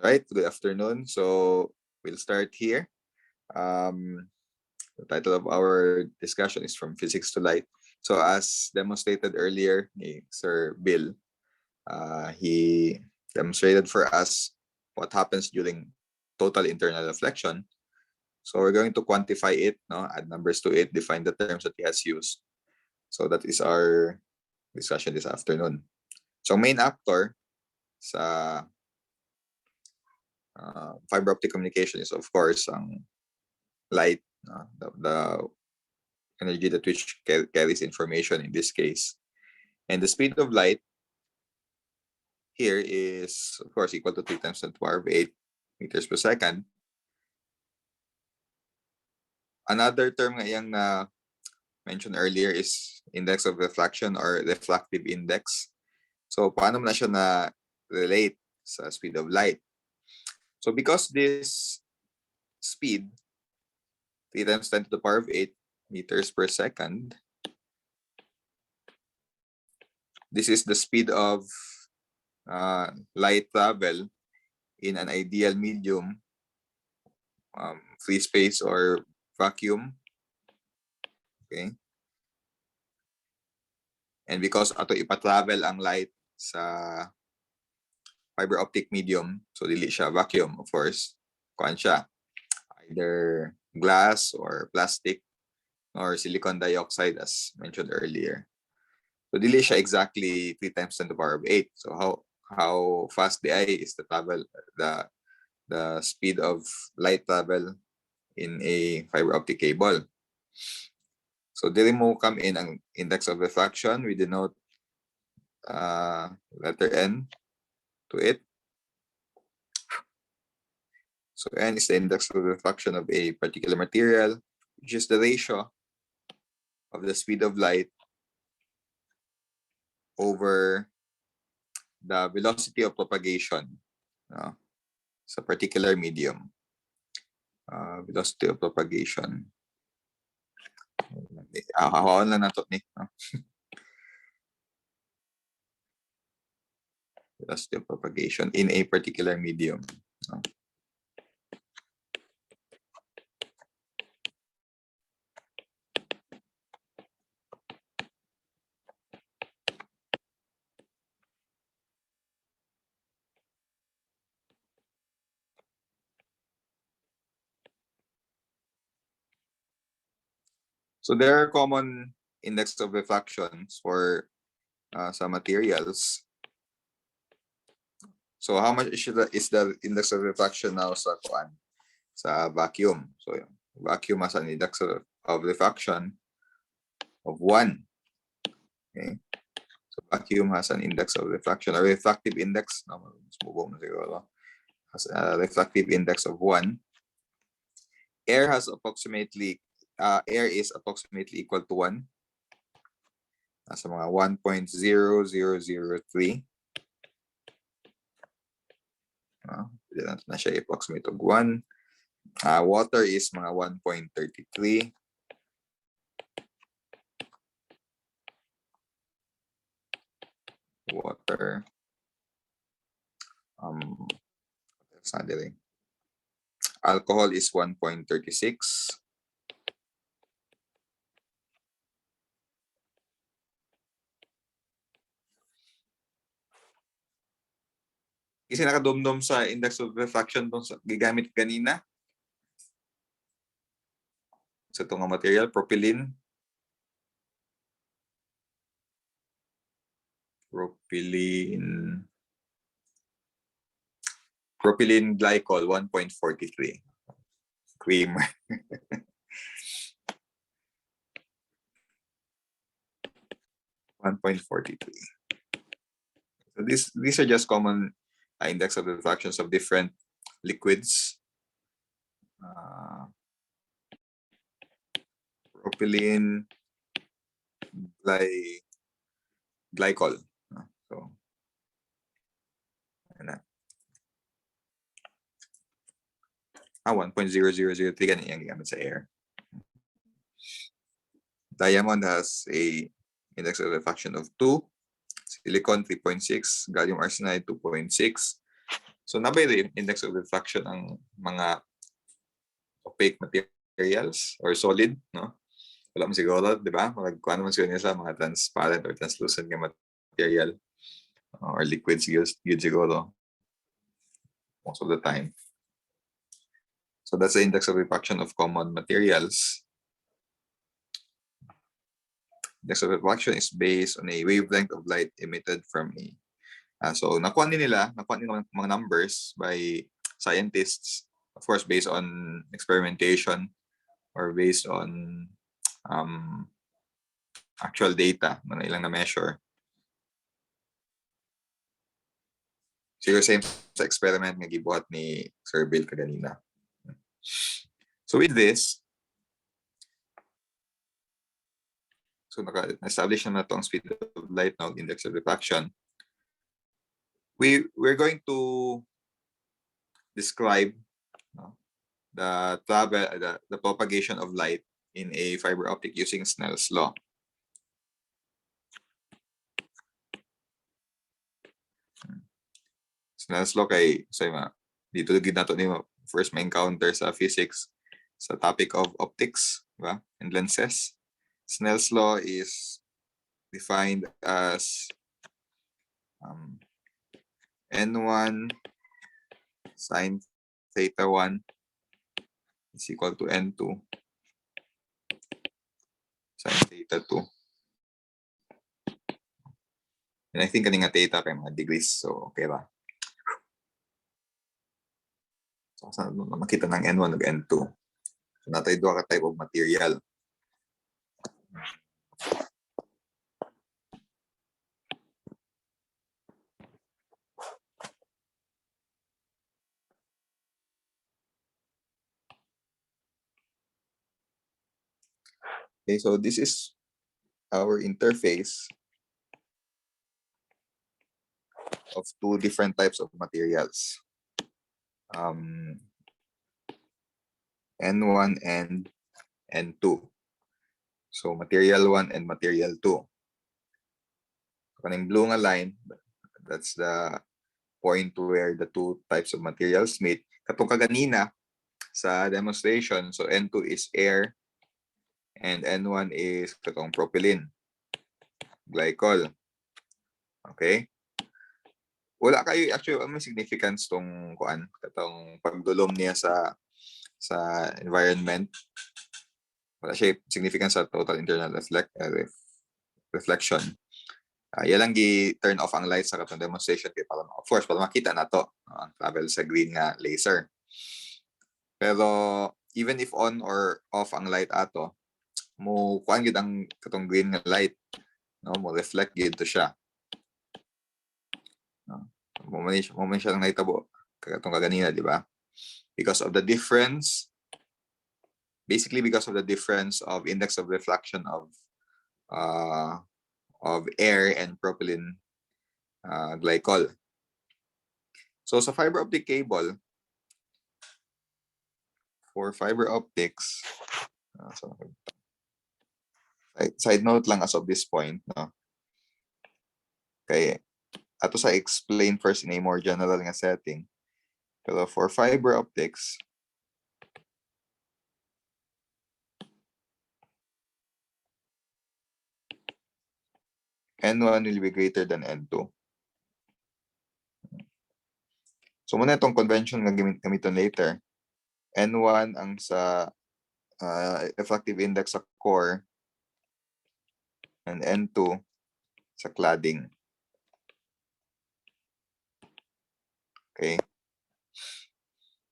All right, good afternoon. So we'll start here. The title of our discussion is From Physics to Light. So as demonstrated earlier, Sir Bill, he demonstrated for us what happens during total internal reflection. So we're going to quantify it, add numbers to it, define the terms that he has used. So that is our discussion this afternoon. So main actor sa fiber optic communication is of course light, the energy that which carries information in this case. And the speed of light here is of course equal to 3 times 10 to the power of 8 meters per second. Another term nga yung na mentioned earlier is index of reflection or refractive index. So paano mo na siya na relate sa speed of light? So because this speed 3 times 10 to the power of 8 meters per second, this is the speed of light travel in an ideal medium, free space or vacuum. Okay. And because ato ipa-travel ang light sa fiber optic medium, so dili siya vacuum, of course. Kuan siya either glass or plastic or silicon dioxide as mentioned earlier. So dili siya exactly 3 times 10 to the power of 8. So how fast the eye is the travel, the speed of light travel in a fiber optic cable. So dili mo come in ang index of refraction. We denote letter N to it. So N is the index of refraction of a particular material, which is the ratio of the speed of light over the velocity of propagation sa particular medium. Velocity of propagation. Hawakan lang nato ni. Velocity of propagation in a particular medium. So there are common index of refractions for some materials. So how much is the index of refraction now sa vacuum? So vacuum has an index of refraction of 1. Okay. So vacuum has an index of refraction, a refractive index. Has a refractive index of 1. Air is approximately equal to 1. Nasa mga 1.0003. Na siya approximate of 1. Water is mga 1.33. Water. Alcohol is 1.36. Kasi nakadumdum sa index of refraction dun sa gigamit kanina. Sa itong material, propylene. Propylene glycol, 1.43. Creamer. So these are just common index of refractions of different liquids. Propylene glycol. So 1.0003 ganun yung gamit sa air. Diamond has a index of refraction of 2. Silicon 3.6, gallium arsenide 2.6. So nabay rin index of refraction ang mga opaque materials or solid, no? Wala mo siguro, di ba? Magkuha naman siguro niya sa mga transparent or translucent nga material or liquids yun siguro most of the time. So that's the index of refraction of common materials. Index of refraction is based on a wavelength of light emitted from a so nakuha nila mga numbers by scientists, of course based on experimentation or based on actual data na ilang na measure. Siguro same sa experiment nga gibuhat ni Sir Bill kaganina. So with this, so naka-establish na itong speed of light now, index of refraction. We're going to describe the propagation of light in a fiber optic using Snell's Law. Snell's Law kay dito gid nato ni first may encounter sa physics sa topic of optics, diba? And lenses. Snell's Law is defined as N1 sine theta 1 is equal to N2 sine theta 2. And I think kaning nga theta kay mga degrees, so okay ba? So makita ng N1 ug N2. So natay duha ka type of material. Okay, so this is our interface of two different types of materials. N1 and N2. So material 1 and material 2. Kaning blue nga line, that's the point where the two types of materials meet. Katong kaganina sa demonstration, so N2 is air and N1 is katong propylene glycol. Okay? Wala kayo actually may significance tong kuan katong pagdulom niya sa environment. Wala siya significance sa total internal reflection. Yan lang gi-turn off ang light sa katong demonstration kay para of course para makita nato ang travel sa green nga laser. Pero even if on or off ang light ato, mo kuan gid ang katong green nga light, no, mo reflect gid to siya. No? Mo man siya lang nahitabo katong kaganina, di ba? Because of the difference, basically because of the difference of index of refraction of air and propylene glycol. So sa fiber optic cable, for fiber optics, side note lang as of this point, no? Okay, ato sa explain first in a more general nga setting. Pero for fiber optics, N1 will be greater than N2. So muna itong convention nga gamiton later. N1 ang sa refractive index sa core and N2 sa cladding. Okay.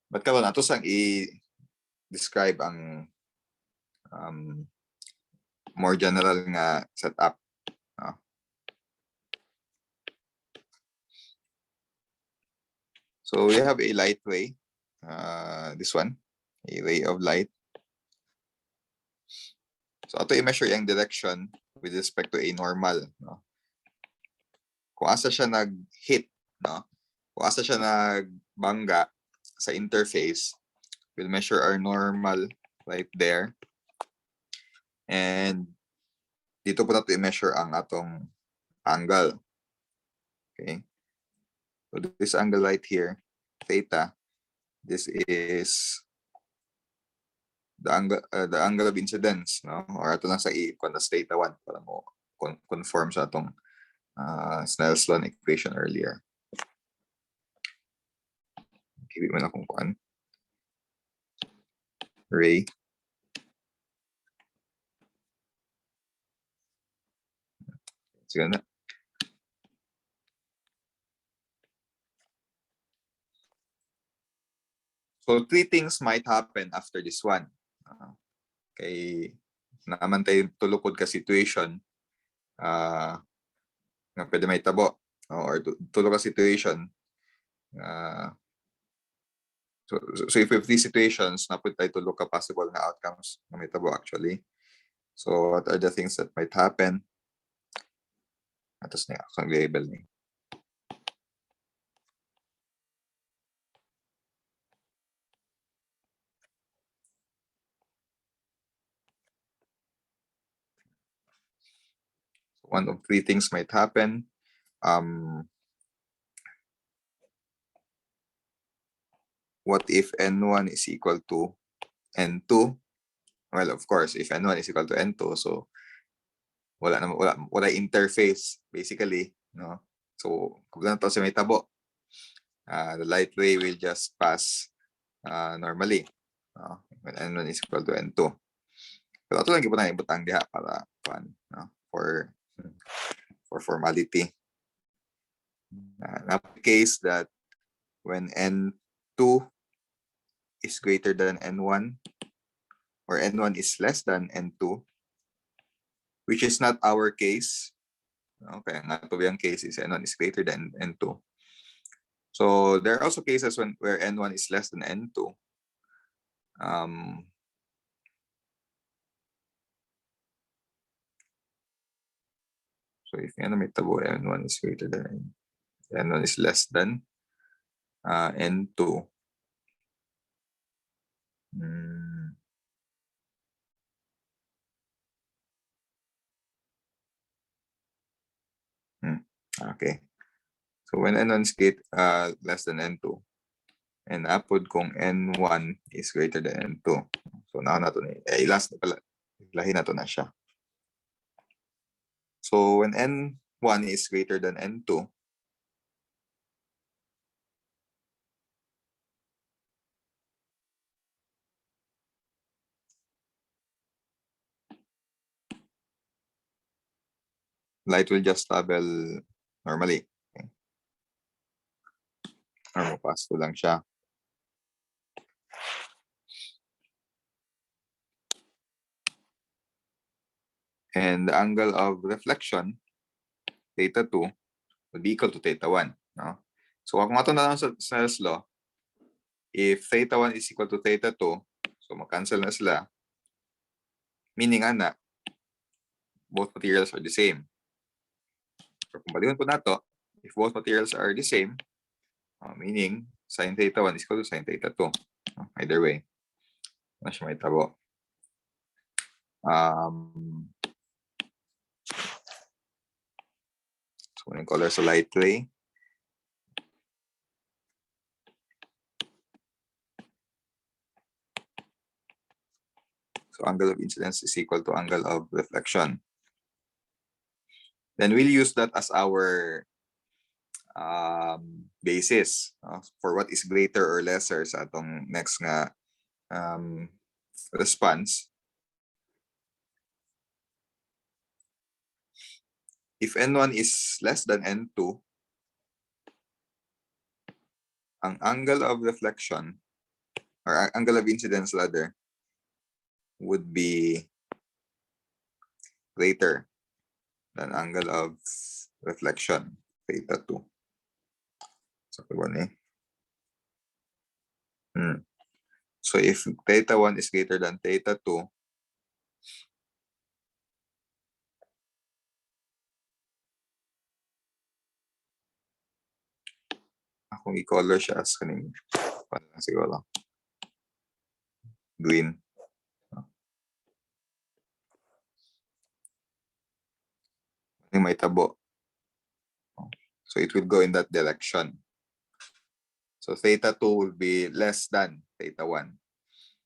But karon ato sang i-describe ang more general nga setup. So we have a light ray, this one, a ray of light. So ato i-measure yung direction with respect to a normal, no? Kung asa siya nag-hit, no? Kung asa siya nagbangga sa interface, we'll measure our normal right there. And dito po nato i-measure ang atong angle. Okay? So this angle right here theta, this is the angle of incidence, no? Or ato lang sa i-equal na theta 1 para mo conform sa atong Snells Law equation earlier. Kibi man akong kuan. Ray. Sige na. So 3 things might happen after this one. Kay naman tayo tulukod ka situation nga pwede may tabo or tulog ka situation. So if we have these situations, na pwede tayo tulog ka possible na outcomes na may tabo actually. So what are the things that might happen? Atos na yung label ni. One of 3 things might happen. What if n1 is equal to n2? Well, of course, if n1 is equal to n2, so wala interface basically, no? So kung na to sa may tabo, the light ray will just pass normally when n1 is equal to n2. Pero ito lang na ibutang diha para no? for formality. Na case that when n2 is greater than n1 or n1 is less than n2, which is not our case. Okay, nga to yung case is n1 is greater than n2. So there are also cases where n1 is less than n2. So if may tabo n1 is greater than n1 is less than n2. Okay. So when n1 is less than n2, and apod kung n1 is greater than n2. So now na to ni last na pala. Lahi na to na siya. So when n1 is greater than n2, light will just travel normally. Okay. Or pass to lang siya. And the angle of reflection, theta 2, would be equal to theta 1. No? So kung ato na lang sa Snell's Law, if theta 1 is equal to theta 2, so mag-cancel na sila, meaning ana, both materials are the same. So kung baliwan po na to, if both materials are the same, meaning sin theta 1 is equal to sin theta 2. Either way, na siya may tabo. So yung color sa light ray. So angle of incidence is equal to angle of reflection. Then we'll use that as our basis for what is greater or lesser sa atong next nga response. If n1 is less than n2, ang angle of reflection or angle of incidence rather would be greater than angle of reflection, theta 2. So, so if theta 1 is greater than theta 2, akong i-color siya as kaning siguro green. May tabo. So it will go in that direction. So theta 2 will be less than theta 1.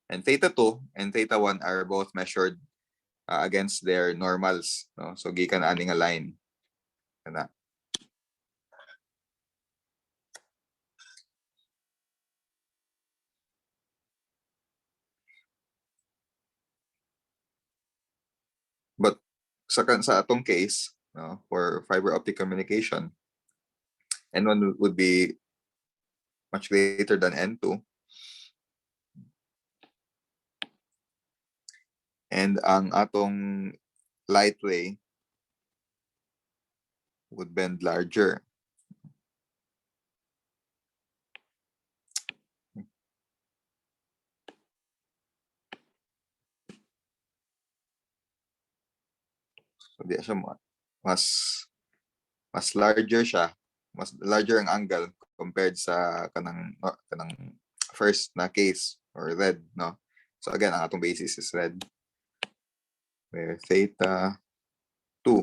And theta 2 and theta 1 are both measured against their normals. No? So gikan aning a line. Kana. But sa atong case, no, for fiber optic communication, N1 would be much greater than N2. And ang atong light ray would bend larger. So di siya mas larger siya, mas larger ang angle compared sa kanang first na case or red, no? So again, ang atong basis is red, where theta 2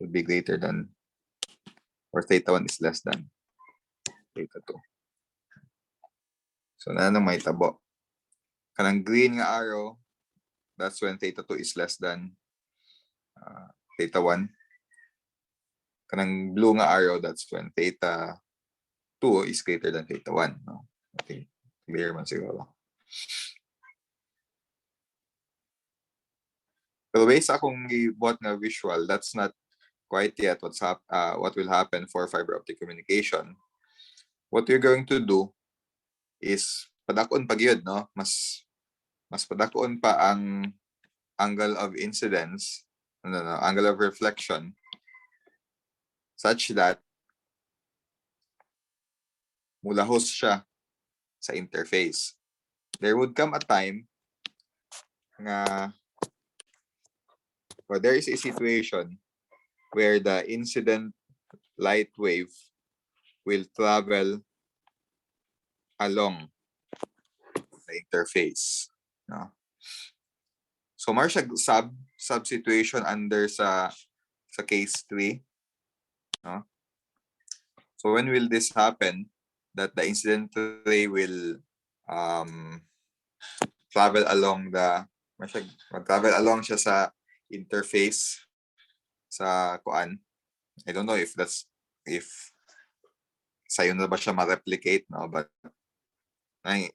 would be greater than, or theta 1 is less than theta 2. So na may tabo. Kanang green nga arrow, that's when theta 2 is less than theta 1. Kanang blue nga arrow, that's when theta 2 is greater than theta 1. No? Okay, clear man siguro. Pero based akong gibuhat nga visual, that's not quite yet what will happen for fiber optic communication. What you're going to do is padakon pa gyud, no? Mas padakon pa ang angle of incidence, angle of reflection, such that mulahos siya sa interface. There would come a time nga, or there is a situation where the incident light wave will travel along the interface. No? So mar siya sub situation under sa case 3. No? So when will this happen? That the incident ray will travel along mag-travel along siya sa interface sa kuan. I don't know if sayo na ba siya ma-replicate, no? But yan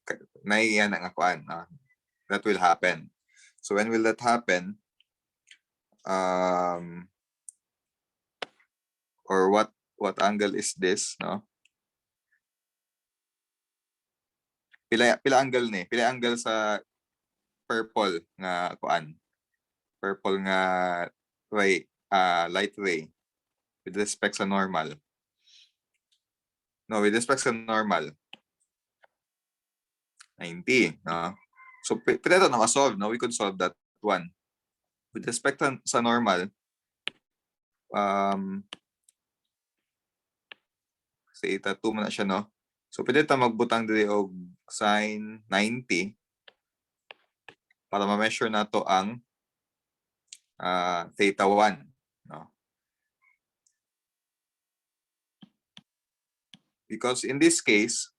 ang kuan, that will happen. So when will that happen? Or what angle is this, no? Pila angle ni? Pila angle sa purple nga kuan? Purple nga ray, light ray with respect sa normal. No, with respect sa normal, 90, no? So pwede ito na ma-solve, no? We could solve that one. With respect sa normal, theta 2 man na siya, no? So pwede ito magbutang diri og sin 90 para ma-measure na to ang theta 1, no? Because in this case,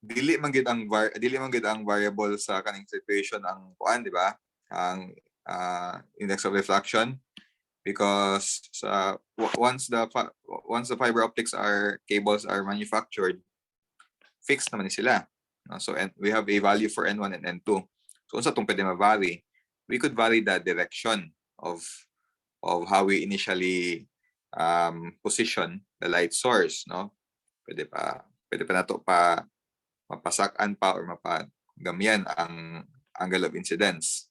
dili man gid ang variable sa kaning situation ang kuan, di ba? Ang index of reflection, because once the fiber optics cables are manufactured, fixed naman sila. So we have a value for N1 and N2. So unsa tong pwede ma-vary? We could vary the direction of how we initially position the light source, no? Pwede pa nato pa mapasakan pa or mapagamyan ang angle of incidence.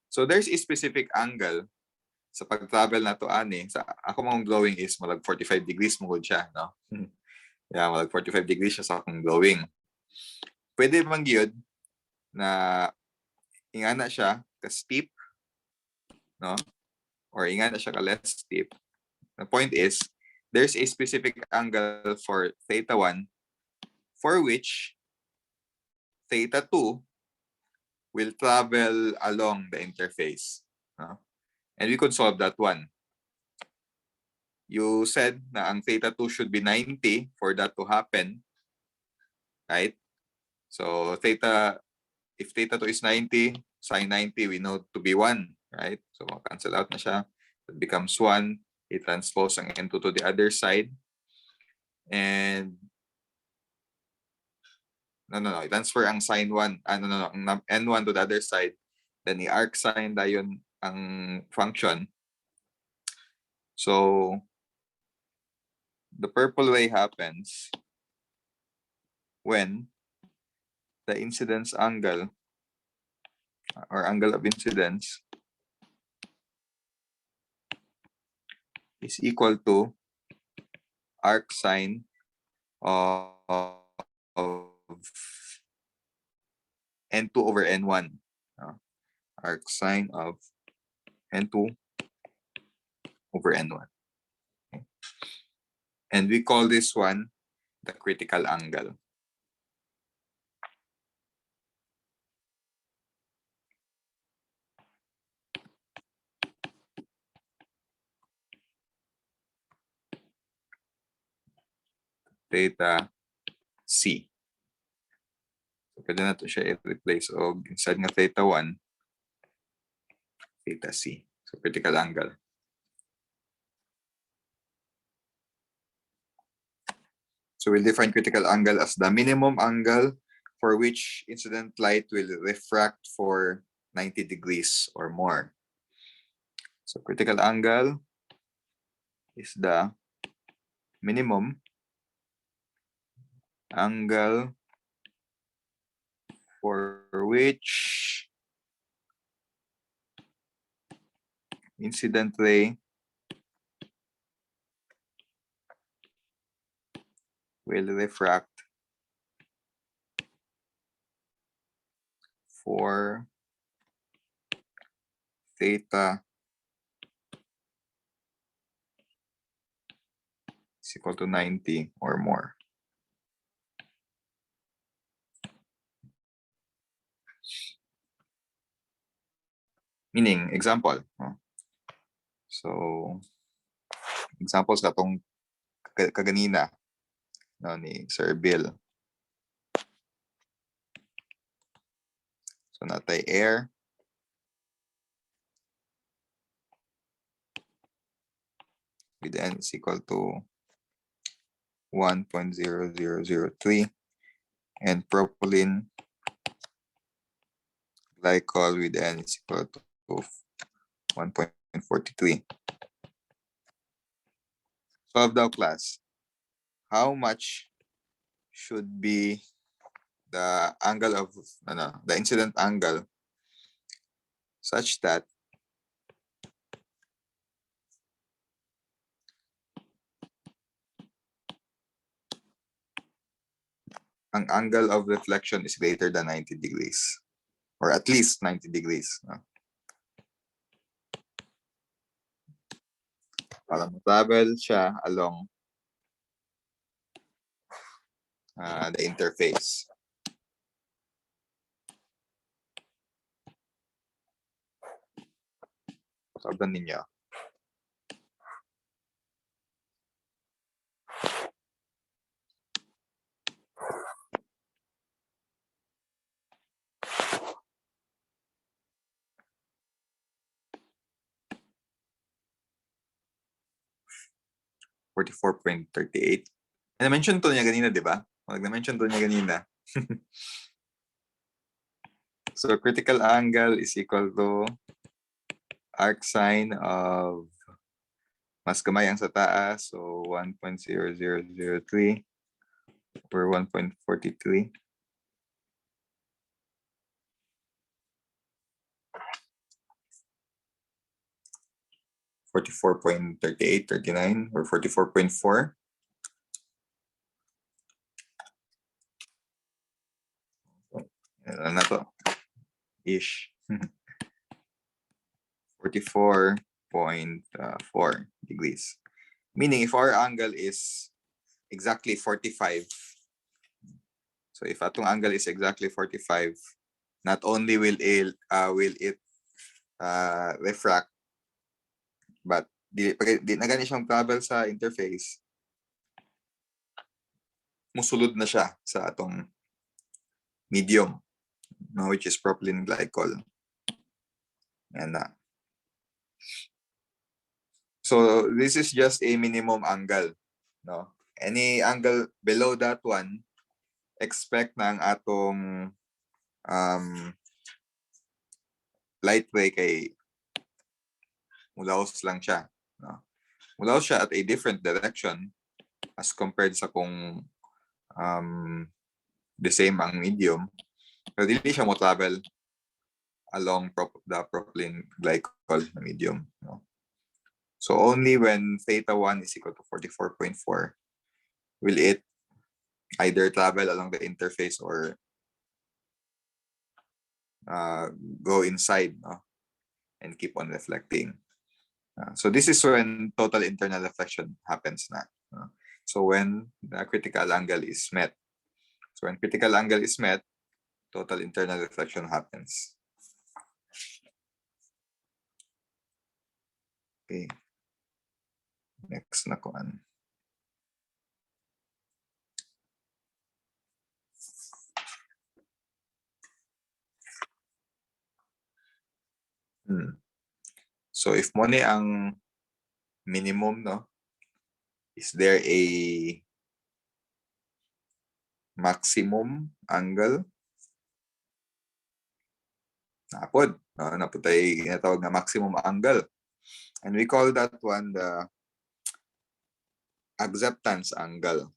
So there's a specific angle sa pag-travel na to ani. Sa ako mong glowing is malag 45 degrees mo siya, no? Yeah, malag 45 degrees siya sa akong glowing. Pwede man gyud na ingana siya ka steep, no? Or ingana siya ka less steep. The point is, there's a specific angle for theta 1 for which theta 2 will travel along the interface. No? And we could solve that one. you said na ang theta 2 should be 90 for that to happen, right? So if theta 2 is 90, sine 90 we know to be 1, right? So cancel out na siya. It becomes 1. I-transpose ang N2 to the other side. And no. I-transfer ang sine 1, ang N1 to the other side. Then i-arc sine dayon ang function. So the purple way happens when the incidence angle or angle of incidence is equal to arc sine of N2 over N1. Arc sine of N2 over N1. Okay. And we call this one the critical angle. Theta C. So, pwede na ito siya i-replace o inside nga theta 1, theta C. So, critical angle. So, we'll define critical angle as the minimum angle for which incident light will refract for 90 degrees or more. So, critical angle is the minimum angle for which incident ray will refract for theta is equal to 90 or more. Meaning, example. So, examples katong kaganina ni Sir Bill. So, natay air. With N is equal to 1.0003 and propylene glycol with N is equal to 1.43. Solve daw class. How much should be the angle of the incident angle such that ang angle of reflection is greater than 90 degrees or at least 90 degrees. Para travel siya along the interface. Solve ninyo. .38. Na-mention to niya ganina, di ba? Na-mention to niya ganina. So, critical angle is equal to arc sine of mas gamay ang sa taas. So, 1.0003 or 1.43. .38, 39, or 44.4. Ano na to? Ish. 44.4 degrees. Meaning, if our angle is exactly 45, so if atong angle is exactly 45, not only will it refract, but di na gani siyang travel sa interface, musulod na siya sa atong medium, no, which is propylene glycol. Yan na. So this is just a minimum angle, no? Any angle below that one, expect na ang atong light ray kay mulaos lang siya, no? Mulaos siya at a different direction as compared sa kung the same ang medium. Pero dili siya mo travel along the propylene glycol na medium, no? So only when theta 1 is equal to 44.4 will it either travel along the interface or go inside, no, and keep on reflecting. So this is when total internal reflection happens na. So when the critical angle is met. So when critical angle is met, total internal reflection happens. Okay. Next na kuan. So if mo ni ang minimum, no, is there a maximum angle? Napod, no? Napod tayo ginatawag na maximum angle. And we call that one the acceptance angle.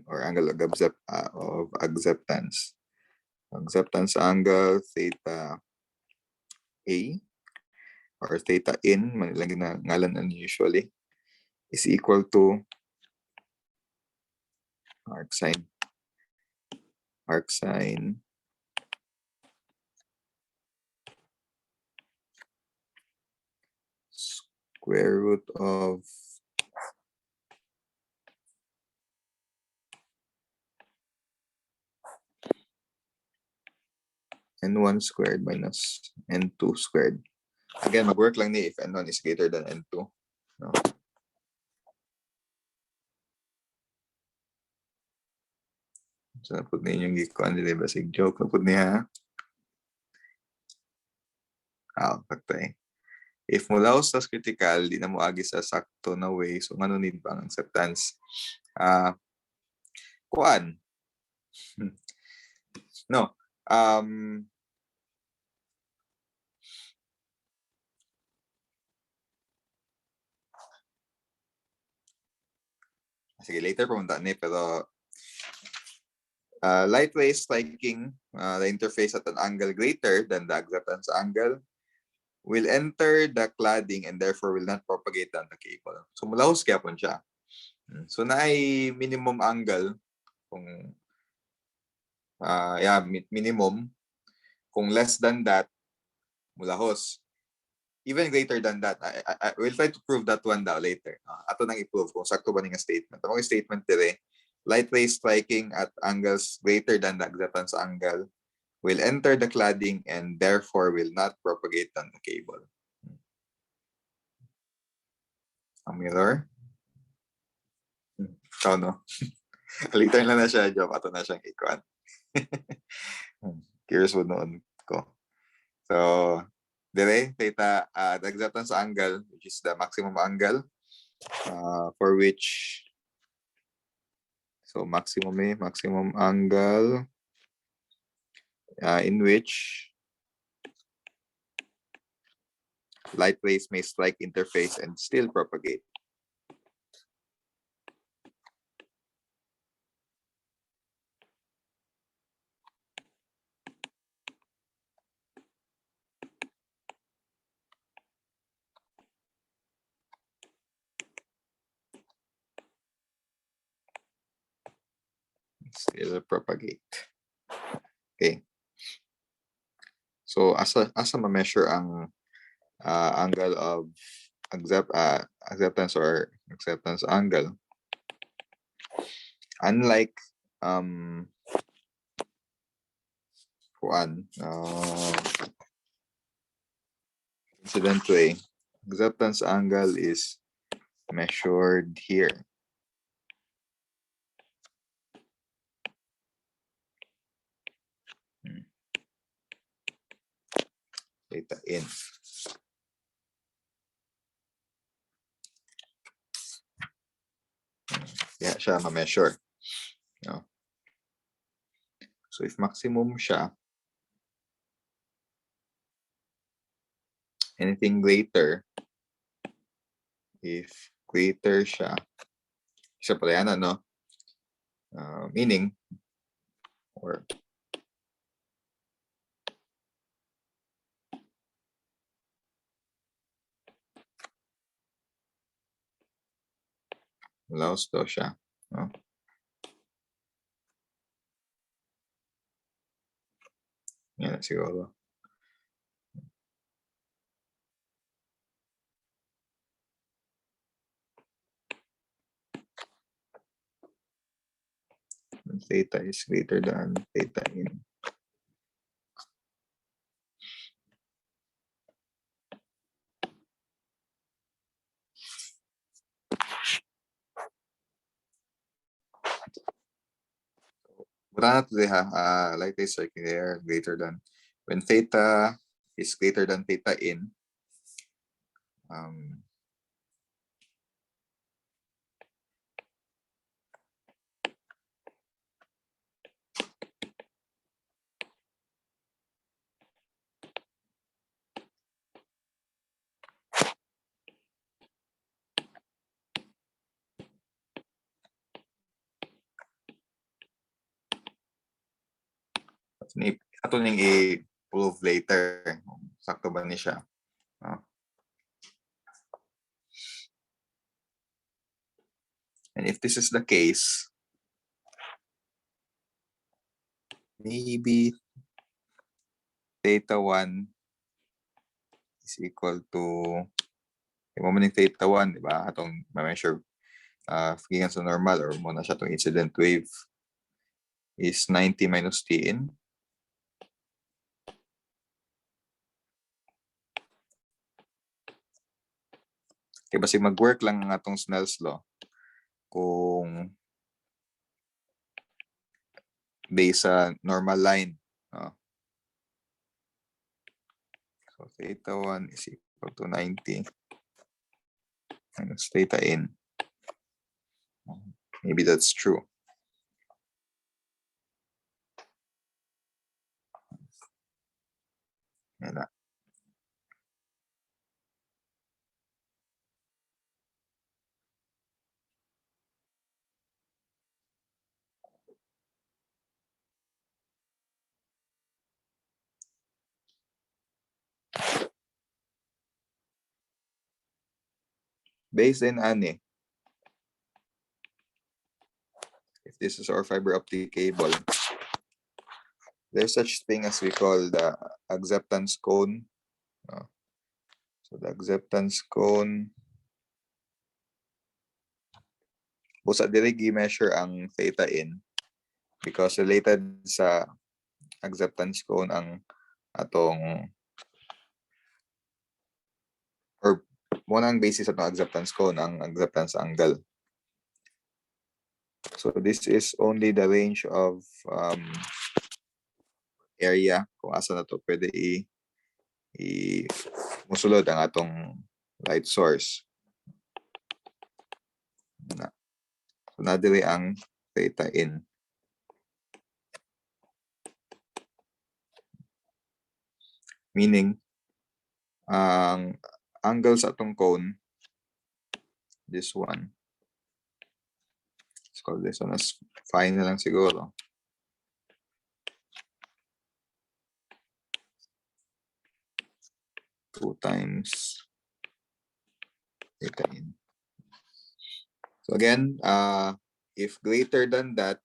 Or angle of acceptance. Acceptance angle theta A or theta in, manilang ginangalan usually, is equal to arc sine square root of n1 squared minus n2 squared. Again, mag-work lang ni if n1 is greater than n2. No? So, napod na yung gikuan nila, basig joke. Napod niya. Pagtay. If mulaos tas critical, di na mo agi sa sakto na way. So, ano need bang acceptance? Kuan. No. Sige, later pumunta ni, pero light rays striking the interface at an angle greater than the acceptance angle will enter the cladding and therefore will not propagate down the cable. So mulaos kaya po siya. So na ay minimum angle kung minimum. Kung less than that, mulahos. Even greater than that, I will try to prove that one daw later. Ato nang i-prove kung sakto ba nga statement. Ang statement dire, light rays striking at angles greater than the acceptance angle will enter the cladding and therefore will not propagate on the cable. Ang mirror? Ikaw, no? Later lang na siya, job. Ato na siyang ikuan. Curious mo noon ko. So, dire, theta, the acceptance angle, which is the maximum angle, for which, so maximum angle, in which light rays may strike interface and still propagate. Still propagate. Okay. So asa ma-measure ang angle of acceptance or acceptance angle. Unlike incident way, acceptance angle is measured here. Theta in. Yeah, siya ma-measure. No? So if maximum siya, anything greater, if greater siya, isa pala yan, ano? Meaning, or allows daw siya. No? Yan siguro. Theta is greater than theta in. But today, like this, like there, greater than. When theta is greater than theta in, ito ning i-prove later. Sakto ba ni siya? And if this is the case, maybe theta 1 is equal to, yung mo ng theta 1, di ba? Atong ma-measure gikan sa normal or muna siya itong incident wave is 90 minus Tn. Kaya basi mag-work lang ang atong Snells Law kung based sa normal line. So theta 1 is equal to 90 minus theta in. Maybe that's true. Yan na. Based in ani, if this is our fiber optic cable, there's such thing as we call the acceptance cone. So the acceptance cone, busa diri gi-measure ang theta in because related sa acceptance cone ang atong or muna ang basis atong acceptance cone ang acceptance angle. So this is only the range of area kung asa na to pwede musulod ang atong light source. So nadiri ang theta in. Meaning, ang angle sa atong cone, this one, let's call this one as phi na lang siguro. Two times theta in. So again, if greater than that,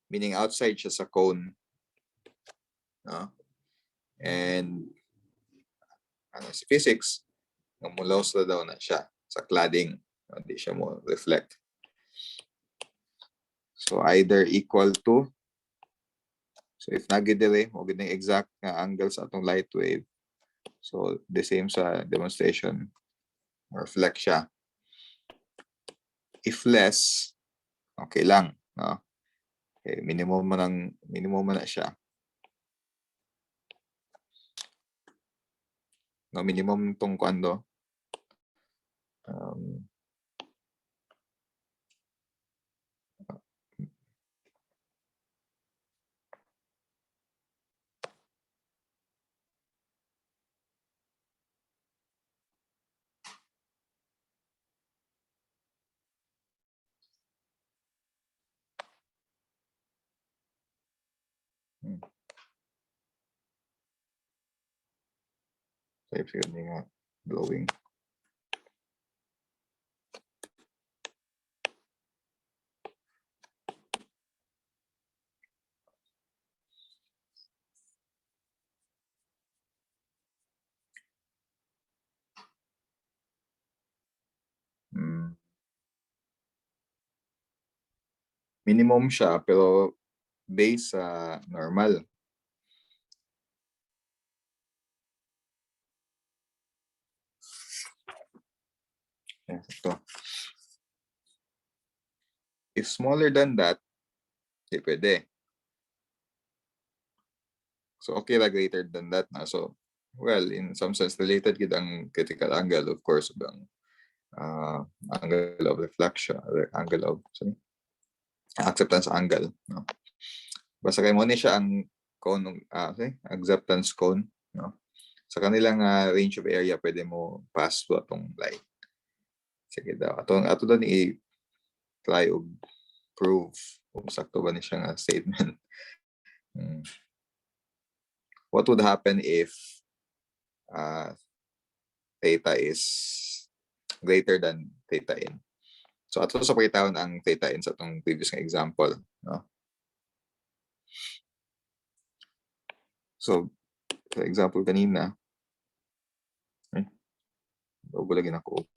meaning outside siya sa cone, and sa physics, namulaws na daw na siya. sa cladding, hindi siya mo reflect. So either equal to, so if nagidili mo gid exact nga angle sa atong light wave, so the same sa demonstration, reflect siya. If less, okay lang, no? Okay, minimum mo na siya. No, minimum tong kuando. Type siguro nga glowing. Minimum siya pero base sa normal. Yan, ito. If smaller than that, di pwede. So okay la greater than that na. So well, in some sense related gid ang critical angle, of course, ang angle of reflection, angle of acceptance angle, no? Basta kay mo ni siya ang cone, acceptance cone, no? Sa kanilang range of area pwede mo pass to atong light. Sige daw, ato daw ni try og prove kung sakto ba ni siya nga statement. What would happen if theta is greater than theta n? So ato sa pakitahon ang theta n sa atong previous nga example, no? So for example kanina, bulagin ako.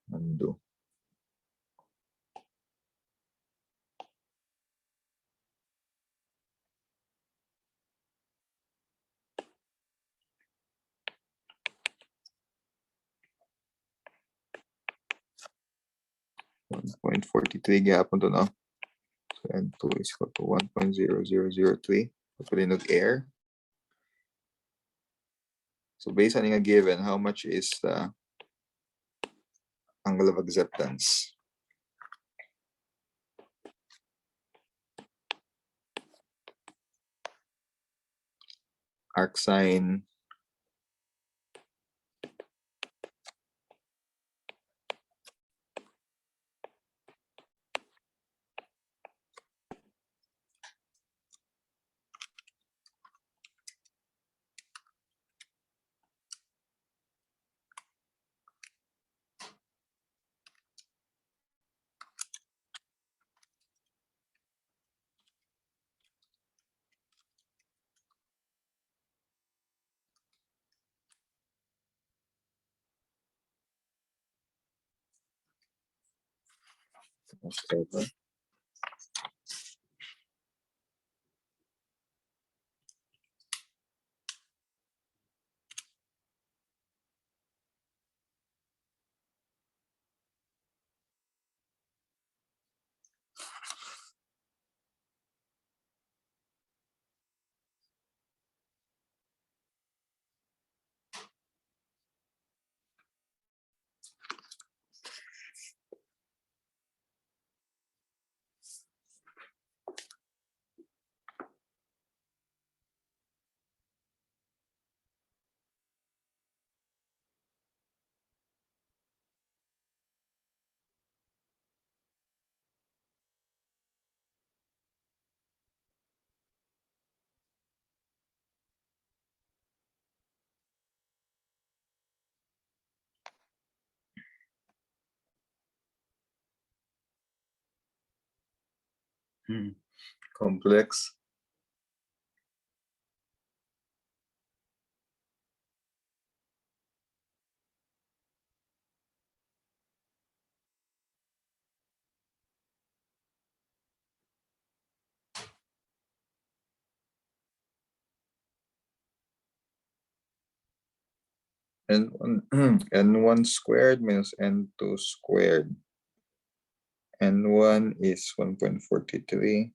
Undo. .43 gapon to, no? So N2 is equal to 1.0003. Pagpalinog air. So based on nga given, how much is the angle of acceptance? Arc sine theta. Complex. n1 squared minus n2 squared. N1 is 1.43.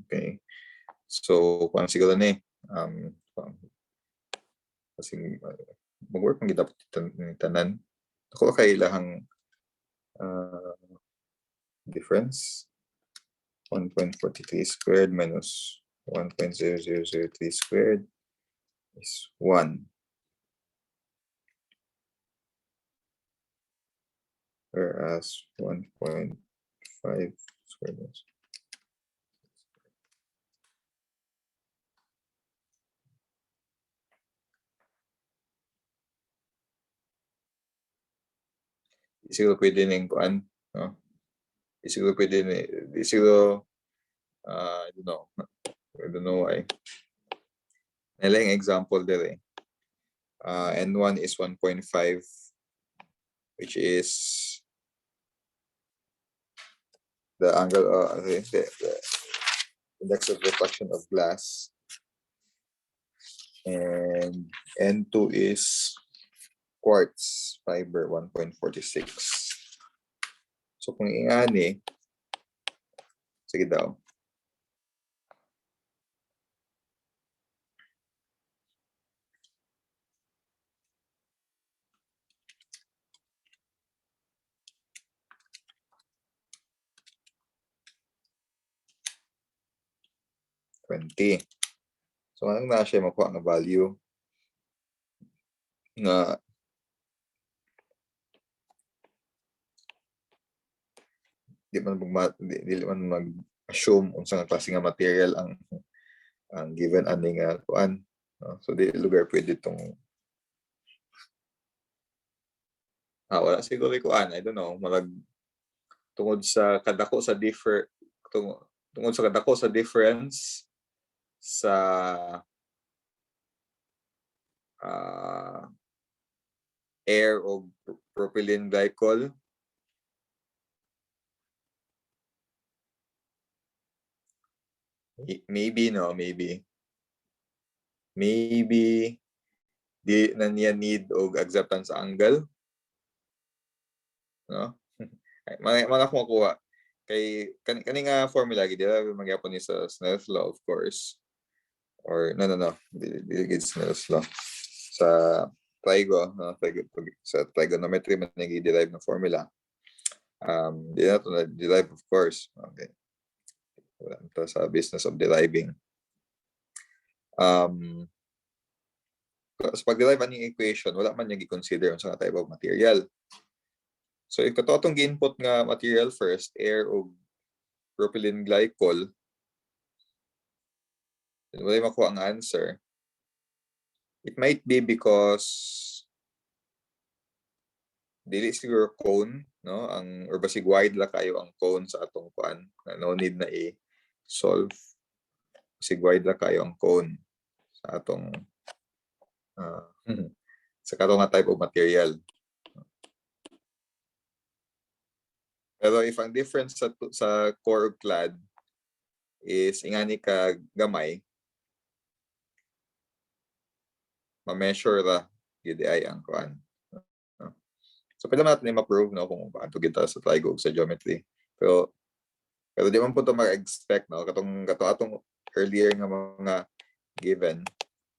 Okay. So, kung siguro na kasi mag-work ang dapat tanan. Ako kailangan difference 1.43 squared minus 1.0003 squared is 1. Whereas 1.5 squared is siguro pwede nang kuan, no? Siguro pwede siguro I don't know why. Nalang example dire. N1 is 1.5, which is the angle the index of refraction of glass, and N2 is quartz fiber 1.46. So kung ingani, sige daw. So anong na siya makuha ng value nga di man mag-assume unsa nga klase nga material ang given ani nga kuan. So di lugar pwede tong wala siguro kuan, I don't know, tungod sa kadako sa tungod sa kadako sa difference sa air o propylene glycol, maybe di na niya need og acceptance angle, no? Mga kuha kay kani nga formula gid dira magyapon ni sa Snells Law, of course, or no dili Snells Law sa sa trigonometry man nag-derive ng formula. Di na to na-derive, of course. Okay. Wala ito sa business of deriving. Sa pag-derive ang equation, wala man niya i-consider sa type of material. So, if ito itong gi-input nga material first, air o propylene glycol, wala yung makuha ang answer. It might be because dili siguro cone, no? Or basig wide la kayo ang cone sa atong kuan. No need na i-solve. Basig wide la kayo ang cone sa atong sa katong nga type of material. Pero if ang difference sa core clad is ingani ka gamay, ma-measure ra gid ay ang kuan. So pwede man natin ma-prove, no, kung paano kita sa trigo sa geometry. Pero di man po ito mag-expect, no, katong atong earlier nga mga given,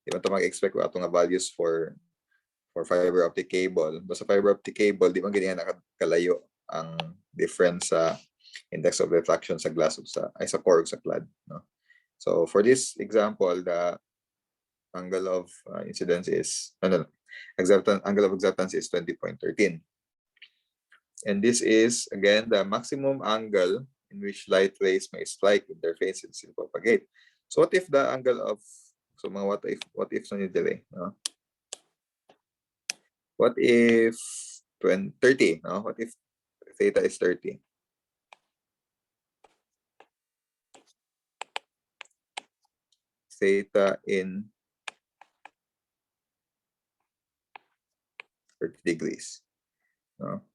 di man ito mag-expect atong nga values for fiber optic cable. Basta fiber optic cable, di man ganyan nakalayo ang difference sa index of refraction sa glass sa core sa clad, no? So for this example, the angle of incidence is angle of acceptance is 20.13. And this is again the maximum angle in which light rays may strike, interface, and still propagate. So what if the angle of what if na delay, no? What if 30, no? What if theta is 30? Theta in 30 degrees. No?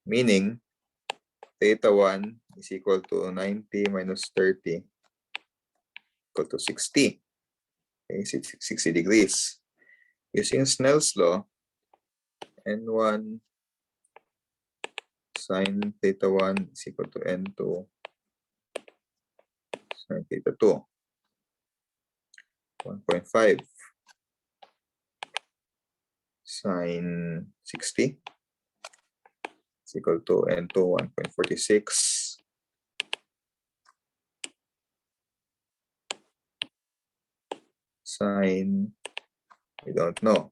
Meaning, theta 1 is equal to 90 minus 30 equal to 60. Okay, 60 degrees. Using Snell's law, N1 sine theta 1 is equal to N2 sine theta 2. 1.5 sine 60 is equal to N2 1.46 sine, we don't know.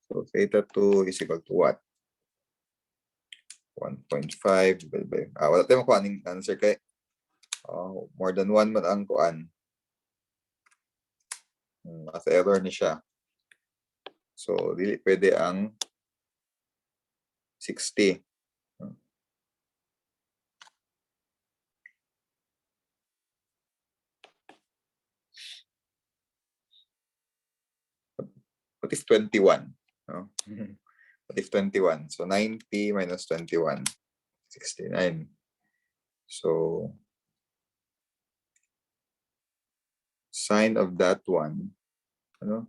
So theta 2 is equal to what? 1.5 divided by, wala tayo makuha ng answer kay more than 1 man ang kuan. As error ni siya. So, dili pwede ang 60. What if 21? No? What if 21? So, 90 minus 21, 69. So, sine of that one, ano?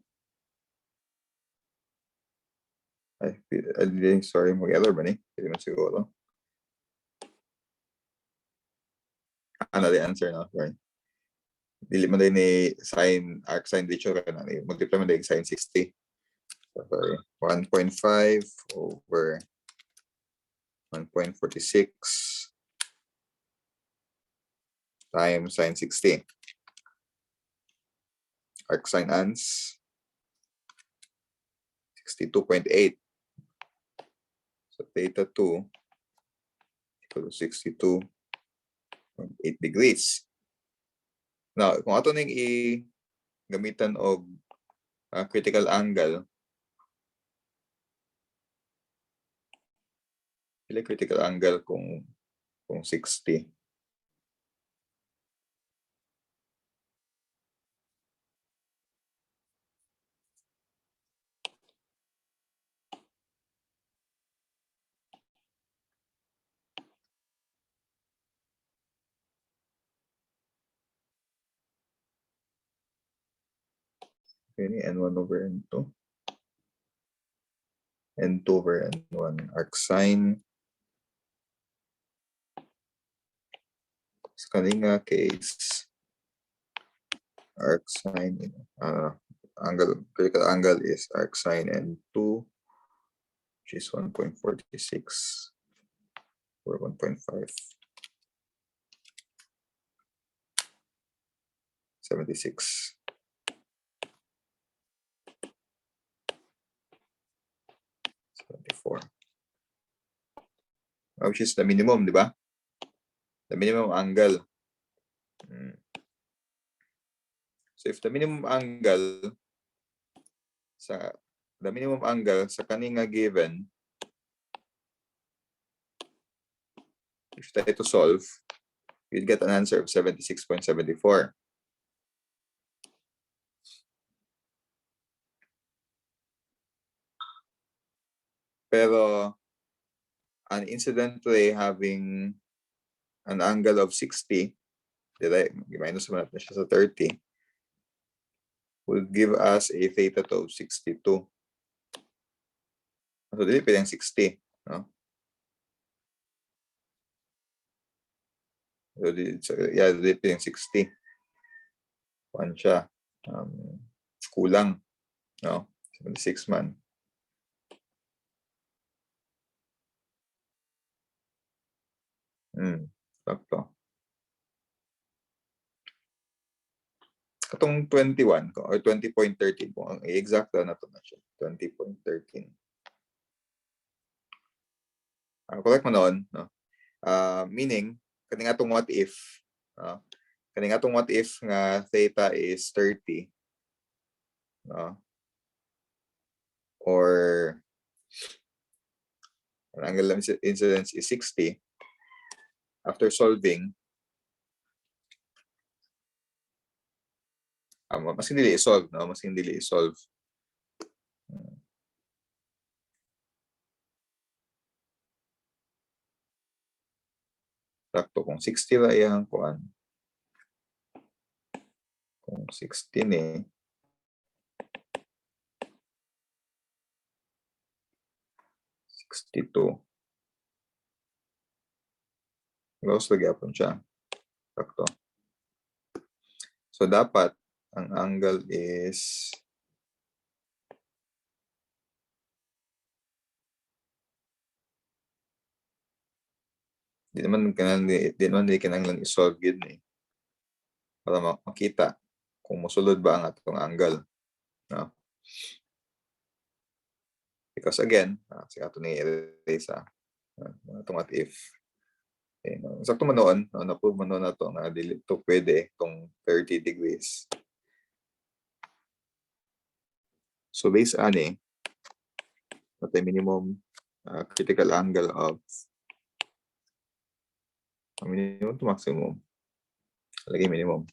Sorry, mag-error ba ni? Hindi man siguro. Ano the answer na? Right. Dili man din ni sine, arc sine ratio ka na. Multiply man din sine 60. Sorry, 1.5 over 1.46 times sine 60. Arc sine ans 62.8. So theta 2 equal to 62.8 degrees. Now, kung ato ning i-gamitan og critical angle, pila critical angle kung 60? Okay, N1 over N2. N2 over N1. Arc sine. Sa kaninga case, arc sine, angle, critical angle is arc sine N2, which is 1.46 or 1.5. 76. Which is the minimum, di ba? The minimum angle. So if the minimum angle sa kaninga given, if try to solve, you'd get an answer of 76.74. Pero incidentally having an angle of 60, minus mo natin siya sa 30, will give us a theta of 62. So, dili pa yung 60. No? So, yeah, dili pa yung 60. Kuan siya. Kulang. No? 76 man. Sakto. Katong 21 or 20.13 kung ang exact na to na siya. 20.13. Correct mo noon, no? Meaning, kaning atong what if, kaning atong what if nga theta is 30, no? Or angle of incidence is 60. After solving, mas hindi i-solve, no? Mas hindi i-solve. Sakto kung 60 ra iyang kuan. Kung 16 eh. 62. Close lagi apon siya. Sakto. So dapat ang angle is di naman kinahanglan i-solve yun eh. Para makita kung mosulod ba ang atong angle. No? Because again, sige ato ni erase itong at if. Okay, no? Sakto man noon, no? Na-prove man noon na ito na dili ito pwede itong 30 degrees. So based ani, the minimum critical angle of minimum to maximum. Lagi minimum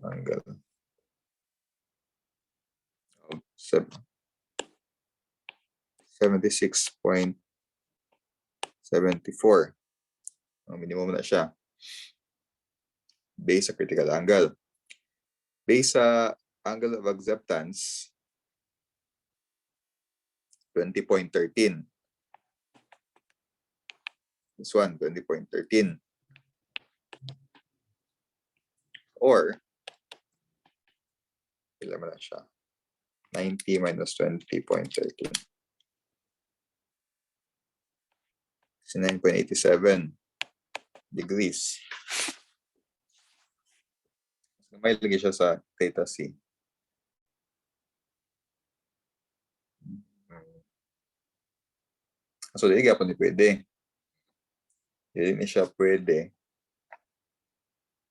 angle of 76.74. Minimum na siya. Base sa critical angle. Base sa angle of acceptance, 20.13. This one, 20.13. Or, ilan na siya? 90 minus 20.13. 9.87 degrees. May lagi siya sa theta C. So, di ka pa ni pwede. Hindi siya pwede.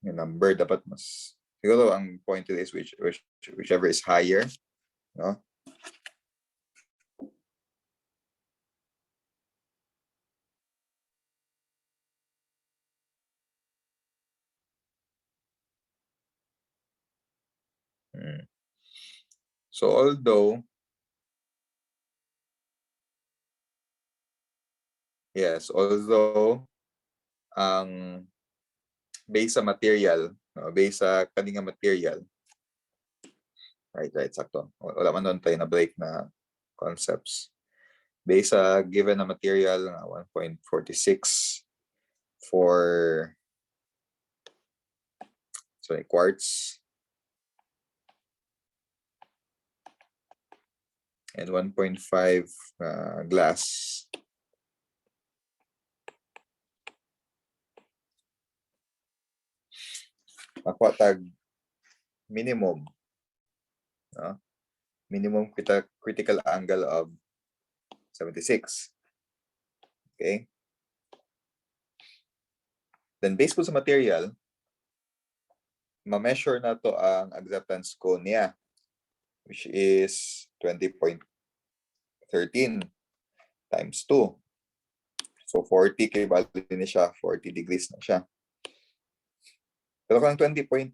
Yung number dapat mas siguro ang point is whichever is higher, no? So although ang base sa material, no, base sa kaninga material, right, sakto. Wala man doon tayo na break na concepts. Base sa given na material, 1.46 for quartz and 1.5 glass. Makuha tag minimum, no? Minimum critical angle of 76. Okay? Then based po sa material, ma-measure na to ang acceptance cone niya, which is 20.13 times 2. So 40 kay bali ni siya, 40 degrees na siya. Pero kung 20.13,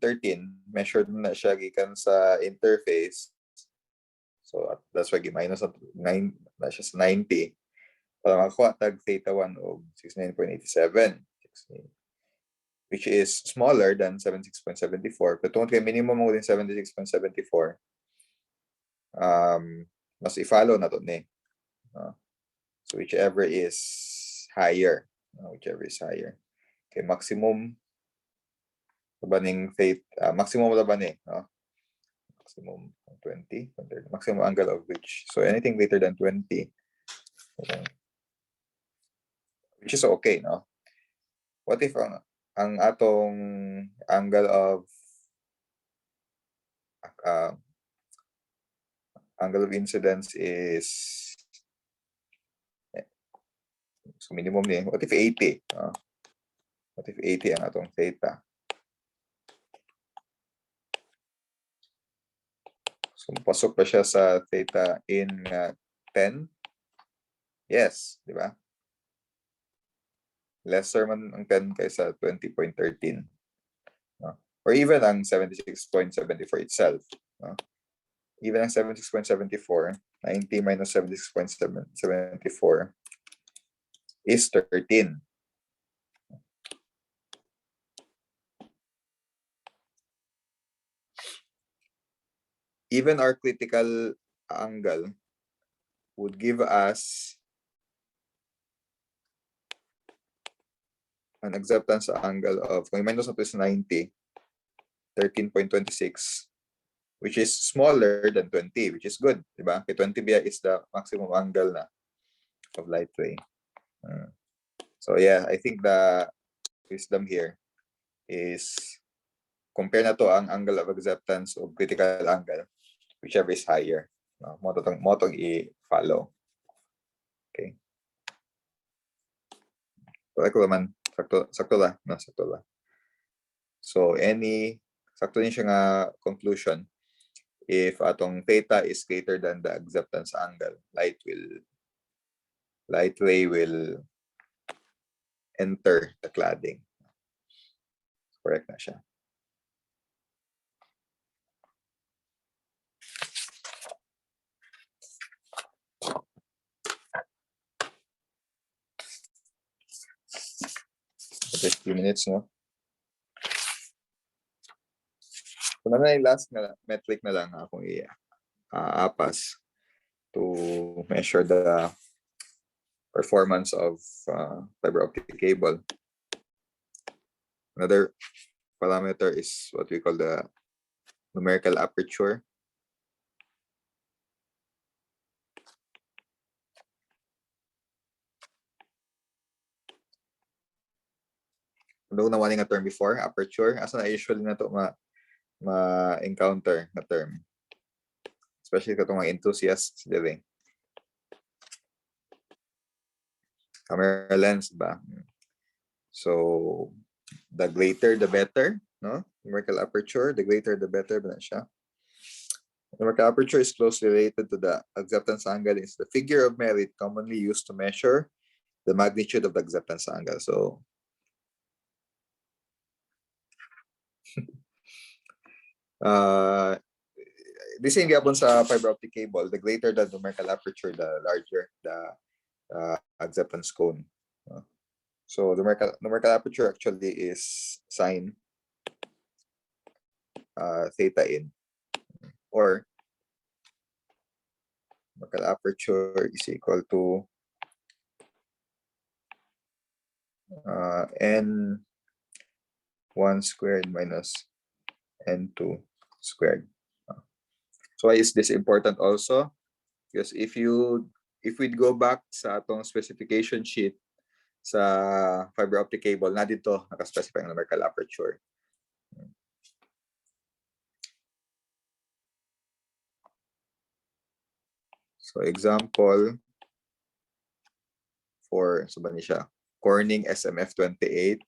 measured na siya gikan sa interface. So that's why minus 9 na siya sa 90. Para makakuha tag theta 1 of 69.87. Which is smaller than 76.74. Pero tungkol kay minimum mo din 76.74, mas i-follow na to ni. So whichever is higher. Whichever is higher. Okay, maximum labaning maximum laban no? Maximum 20, maximum angle of which. So anything greater than 20, which is okay, no? What if ang atong angle of incidence is so minimum ni, what if 80? What if 80 ang atong theta? So pasok pa siya sa theta in 10? Yes, di ba? Lesser man ang 10 kaysa 20.13. Or even ang 76.74 itself. Even ang 76.74, 90 minus 76.74 is 13. even our critical angle would give us an acceptance angle of, kung minus natin is 90, 13.26, which is smaller than 20, which is good, diba? 20 is the maximum angle na of light ray. So yeah, I think the wisdom here is compare na to ang angle of acceptance of critical angle, whichever is higher. Mo tong i-follow. Okay. Correct naman. Sakto la. No, sakto la. So sakto din siya nga conclusion. If atong theta is greater than the acceptance angle, light ray will enter the cladding. Correct na siya. Just few minutes, no? So na yung last na metric na lang akong i-apas to measure the performance of fiber optic cable. Another parameter is what we call the numerical aperture. Ano na nga term before, aperture, asa na usually na to ma-encounter na term. Especially katong mga enthusiasts dili. Camera lens ba? So the greater the better, no? Numerical aperture, the greater the better ba na siya? Numerical aperture is closely related to the acceptance angle. It's the figure of merit commonly used to measure the magnitude of the acceptance angle. So this is gapon sa fiber optic cable. The greater the numerical aperture, the larger the acceptance cone. So the numerical aperture actually is sine theta in, or numerical aperture is equal to n1 squared minus n2 squared. So why is this important also? Because if we'd go back sa atong specification sheet sa fiber optic cable, na dito naka-specify ang numerical aperture. So example for so ba ni siya? Corning SMF28.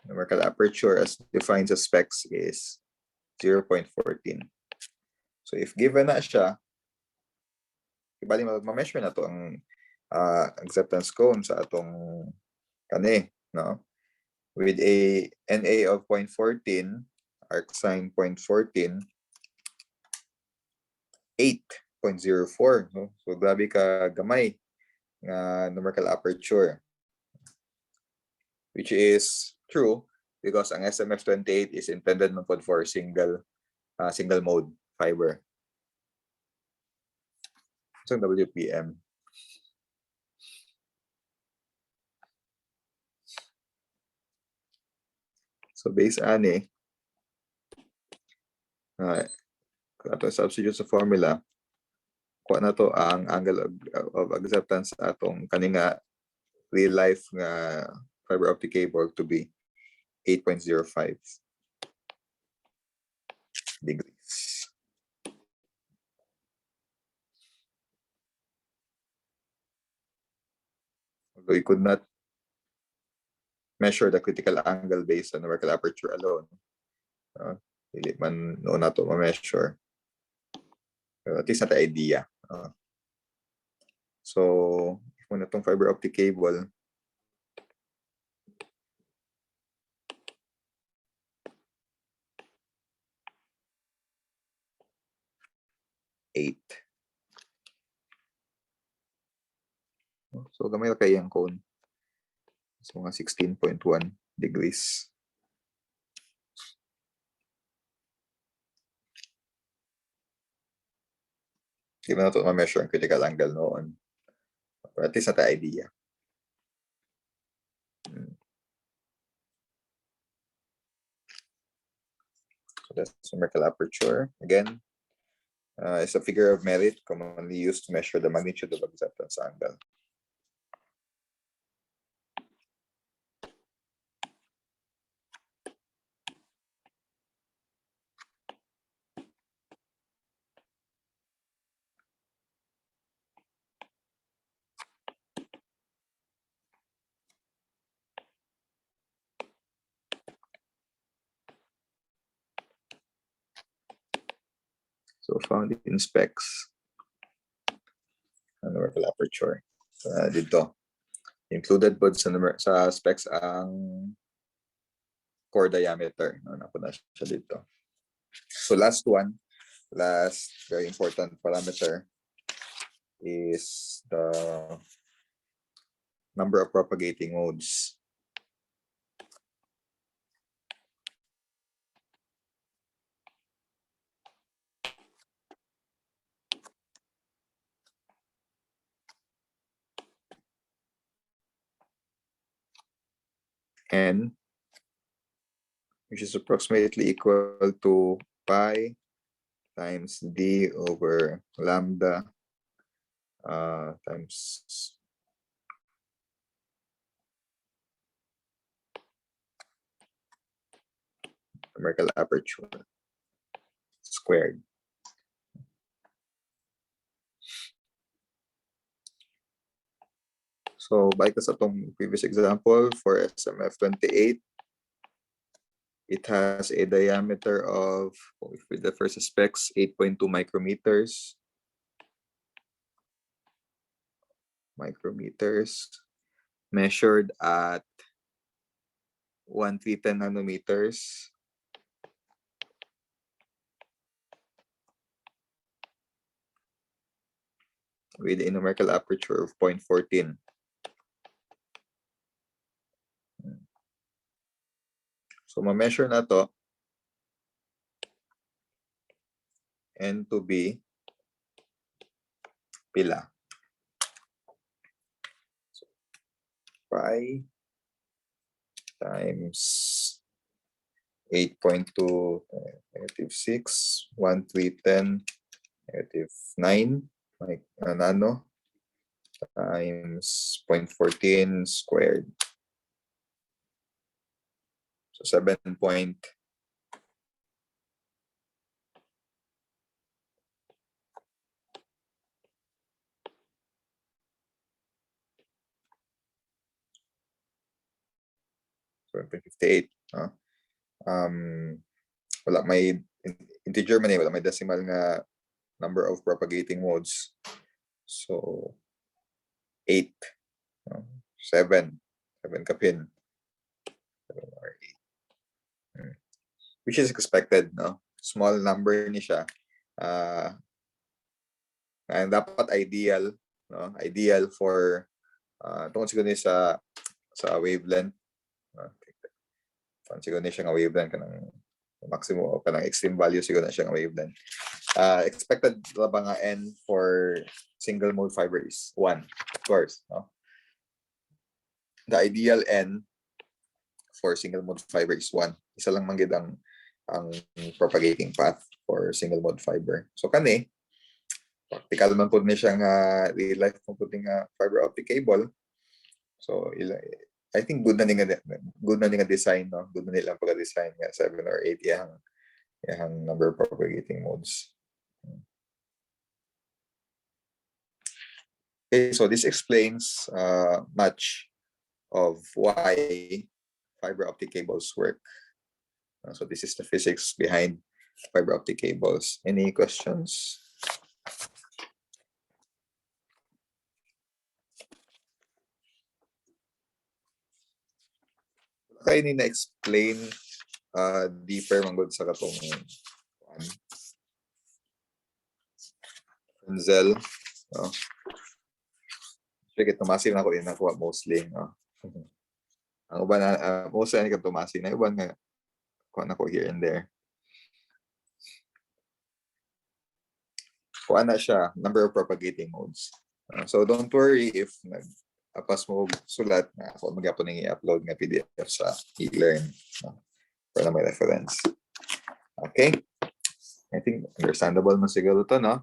Numerical aperture as defined as specs is 0.14. So if given na siya, ibali ma-measure na to ang acceptance cone sa atong kani, no? With a NA of 0.14, arc sine 0.14, 8.04. No? So grabe ka gamay nga numerical aperture, which is true because ang SMF28 is intended man for single mode fiber. So WPM. So base ani, ato substitute sa formula, kuha na to ang angle of acceptance sa atong kaninga real life nga fiber optic cable to be 8.05 degrees. Although we could not measure the critical angle based on numerical aperture alone. Hindi man noon na to ma-measure. At least not idea. So, kung itong fiber optic cable, so gamay kayo yung cone. So mga 16.1 degrees. Hindi mo na ito ma-measure ang critical angle noon. But at least natin idea. So that's numerical aperture. Again, it's a figure of merit commonly used to measure the magnitude of acceptance angle. So found in specs, numerical aperture. Dito, included po sa specs ang core diameter. Napo na siya dito. So last very important parameter is the number of propagating modes. N, which is approximately equal to pi times d over lambda times numerical aperture squared. So, balik sa itong previous example for SMF28, it has a diameter of, if we the first specs, 8.2 micrometers. Measured at 1310 nanometers. With a numerical aperture of 0.14. So, ma-measure na to. N to be pila. So, pi times 8.2 negative 6, 1310 negative 9 nano times 0.14 squared. So 7 point 58. Wala may integer man wala may decimal nga number of propagating modes. So 8, 7 kapin. 7 or 8. Which is expected, no? Small number ni siya. And dapat ideal, no? Ideal for tungkol siguro ni sa wavelength. Siguro ni siya nga wavelength kanang maximum o kanang extreme value siguro na siya nga wavelength. Expected ba nga N for single mode fiber is 1, of course, no? The ideal N for single mode fiber is 1. Isa lang manggid ang propagating path for single mode fiber. So kani practical man pud ni siya nga real life kung pud nga fiber optic cable. So I think good na ni nga design, no? Good na nilang pagka-design nga 7 or 8 yang number of propagating modes. Okay, so this explains much of why fiber optic cables work. So this is the physics behind fiber optic cables. Any questions? Kaya ni na-explain deeper manggod sa katong Snells, no? Sige, massive na ko din nakuha mostly, no? Ang uban na most ni ka tumasi na uban nga kuan ako here and there. Kuan na siya, number of propagating modes. So don't worry if apas mo sulat na ako magyapon ning i-upload nga PDF sa e-learn para may reference. Okay? I think understandable mo siguro to, no?